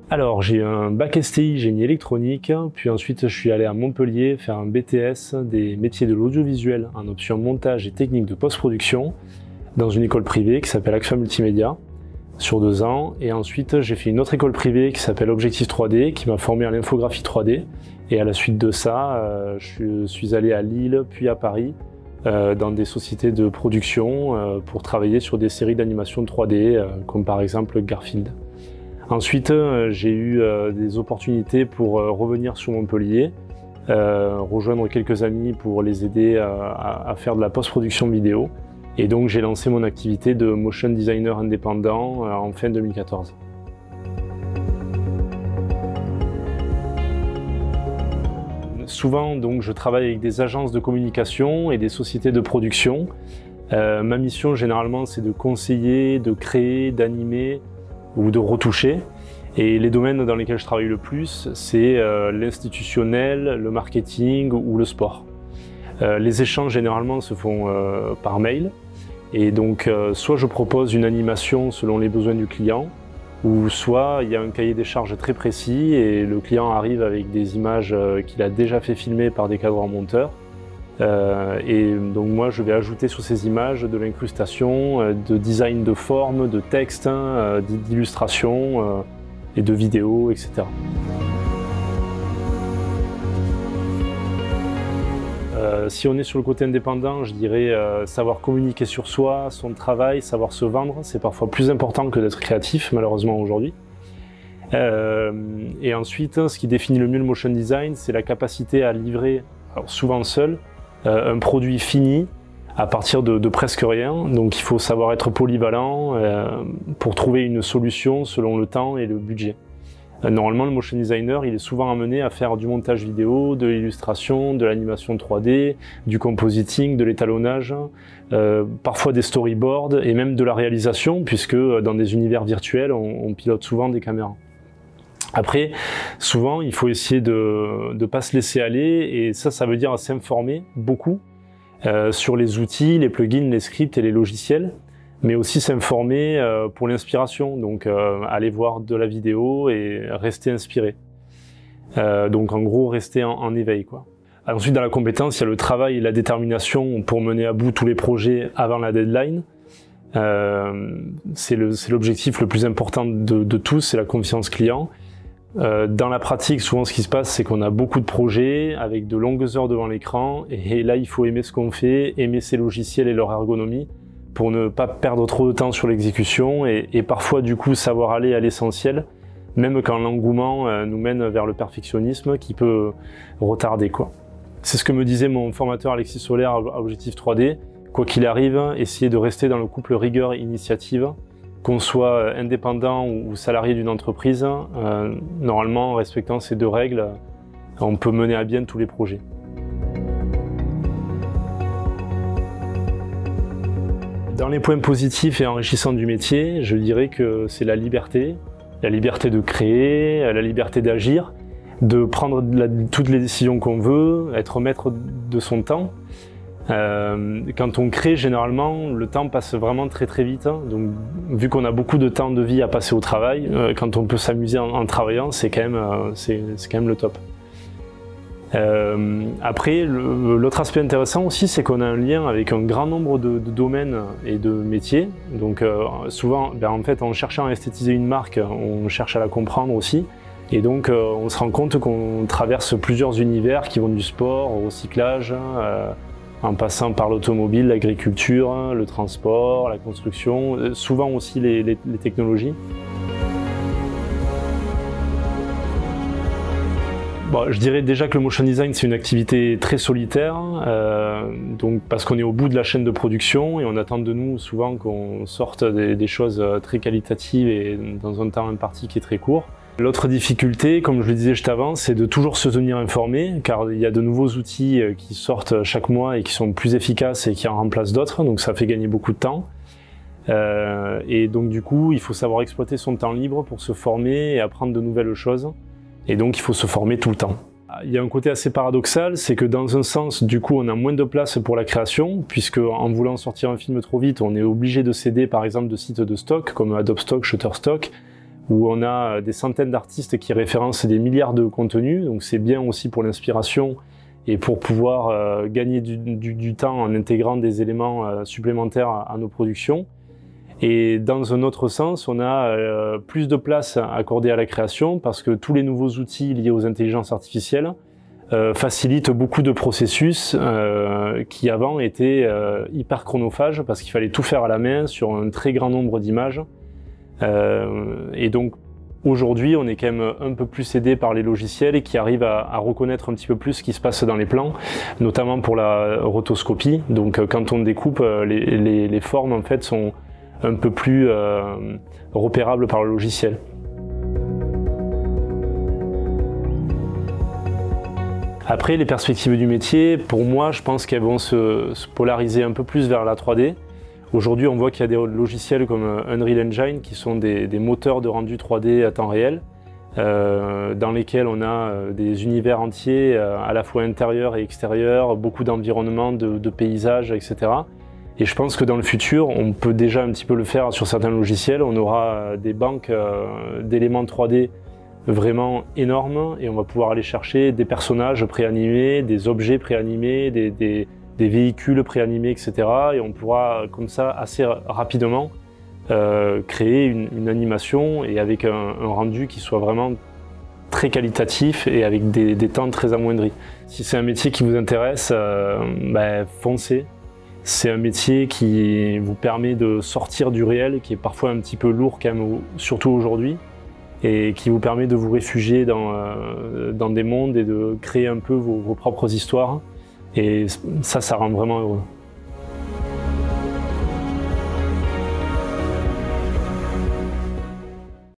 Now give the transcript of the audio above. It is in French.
Alors, j'ai un bac STI génie électronique, puis ensuite je suis allé à Montpellier faire un BTS des métiers de l'audiovisuel en option montage et technique de post-production dans une école privée qui s'appelle Action Multimédia sur 2 ans. Et ensuite, j'ai fait une autre école privée qui s'appelle Objectif 3D qui m'a formé à l'infographie 3D. Et à la suite de ça, je suis allé à Lille puis à Paris dans des sociétés de production pour travailler sur des séries d'animation 3D comme par exemple Garfield. Ensuite, j'ai eu des opportunités pour revenir sur Montpellier, rejoindre quelques amis pour les aider à faire de la post-production vidéo. Et donc j'ai lancé mon activité de motion designer indépendant en fin 2014. Souvent, donc, je travaille avec des agences de communication et des sociétés de production. Ma mission, généralement, c'est de conseiller, de créer, d'animer ou de retoucher. Et les domaines dans lesquels je travaille le plus, c'est l'institutionnel, le marketing ou le sport. Les échanges, généralement, se font par mail. Et donc, soit je propose une animation selon les besoins du client, ou soit il y a un cahier des charges très précis et le client arrive avec des images qu'il a déjà fait filmer par des cadreurs monteurs. Et donc moi je vais ajouter sur ces images de l'incrustation, de design de forme, de texte, d'illustration et de vidéos, etc. Si on est sur le côté indépendant, je dirais savoir communiquer sur soi, son travail, savoir se vendre, c'est parfois plus important que d'être créatif malheureusement aujourd'hui. Et ensuite, ce qui définit le mieux le motion design, c'est la capacité à livrer, alors souvent seul, un produit fini à partir de presque rien. Donc il faut savoir être polyvalent pour trouver une solution selon le temps et le budget. Normalement, le motion designer, il est souvent amené à faire du montage vidéo, de l'illustration, de l'animation 3D, du compositing, de l'étalonnage, parfois des storyboards et même de la réalisation, puisque dans des univers virtuels, on pilote souvent des caméras. Après, souvent, il faut essayer de ne pas se laisser aller, et ça veut dire s'informer beaucoup sur les outils, les plugins, les scripts et les logiciels, mais aussi s'informer pour l'inspiration, donc aller voir de la vidéo et rester inspiré. Donc en gros, rester en éveil, quoi. Ensuite, dans la compétence, il y a le travail et la détermination pour mener à bout tous les projets avant la deadline. C'est l'objectif le plus important de tous, c'est la confiance client. Dans la pratique, souvent ce qui se passe, c'est qu'on a beaucoup de projets avec de longues heures devant l'écran, et là il faut aimer ce qu'on fait, aimer ses logiciels et leur ergonomie pour ne pas perdre trop de temps sur l'exécution et parfois du coup savoir aller à l'essentiel, même quand l'engouement nous mène vers le perfectionnisme qui peut retarder, quoi. C'est ce que me disait mon formateur Alexis Soler à Objectif 3D, quoi qu'il arrive, essayer de rester dans le couple rigueur et initiative. Qu'on soit indépendant ou salarié d'une entreprise, normalement, en respectant ces 2 règles, on peut mener à bien tous les projets. Dans les points positifs et enrichissants du métier, je dirais que c'est la liberté de créer, la liberté d'agir, de prendre toutes les décisions qu'on veut, être maître de son temps. Quand on crée, généralement, le temps passe vraiment très très vite. Donc, vu qu'on a beaucoup de temps de vie à passer au travail, quand on peut s'amuser en travaillant, c'est quand même le top. Après, l'autre aspect intéressant aussi, c'est qu'on a un lien avec un grand nombre de domaines et de métiers. Donc, souvent, en fait, en cherchant à esthétiser une marque, on cherche à la comprendre aussi. Et donc, on se rend compte qu'on traverse plusieurs univers qui vont du sport au recyclage, en passant par l'automobile, l'agriculture, le transport, la construction, souvent aussi les technologies. Bon, je dirais déjà que le motion design, c'est une activité très solitaire, donc parce qu'on est au bout de la chaîne de production et on attend de nous souvent qu'on sorte des choses très qualitatives et dans un temps imparti qui est très court. L'autre difficulté, comme je le disais juste avant, c'est de toujours se tenir informé, car il y a de nouveaux outils qui sortent chaque mois et qui sont plus efficaces et qui en remplacent d'autres, donc ça fait gagner beaucoup de temps. Et donc du coup, il faut savoir exploiter son temps libre pour se former et apprendre de nouvelles choses. Et donc il faut se former tout le temps. il y a un côté assez paradoxal, c'est que dans un sens, du coup, on a moins de place pour la création, puisque en voulant sortir un film trop vite, on est obligé de céder par exemple de sites de stock, comme Adobe Stock, Shutterstock, où on a des centaines d'artistes qui référencent des milliards de contenus, donc c'est bien aussi pour l'inspiration et pour pouvoir gagner du temps en intégrant des éléments supplémentaires à nos productions. Et dans un autre sens, on a plus de place accordée à la création parce que tous les nouveaux outils liés aux intelligences artificielles facilitent beaucoup de processus qui avant étaient hyper chronophages parce qu'il fallait tout faire à la main sur un très grand nombre d'images. Et donc aujourd'hui, on est quand même un peu plus aidé par les logiciels qui arrivent à reconnaître un petit peu plus ce qui se passe dans les plans, notamment pour la rotoscopie. Donc quand on découpe, les formes en fait sont un peu plus repérable par le logiciel. Après, les perspectives du métier, pour moi, je pense qu'elles vont se polariser un peu plus vers la 3D. Aujourd'hui, on voit qu'il y a des logiciels comme Unreal Engine qui sont des moteurs de rendu 3D à temps réel, dans lesquels on a des univers entiers, à la fois intérieurs et extérieurs, beaucoup d'environnements, de paysages, etc. Et je pense que dans le futur, on peut déjà un petit peu le faire sur certains logiciels. On aura des banques d'éléments 3D vraiment énormes et on va pouvoir aller chercher des personnages préanimés, des objets préanimés, des véhicules préanimés, etc. Et on pourra comme ça assez rapidement créer une animation et avec un rendu qui soit vraiment très qualitatif et avec des temps très amoindris. Si c'est un métier qui vous intéresse, foncez. C'est un métier qui vous permet de sortir du réel, qui est parfois un petit peu lourd quand même, surtout aujourd'hui, et qui vous permet de vous réfugier dans des mondes et de créer un peu vos propres histoires. Et ça rend vraiment heureux.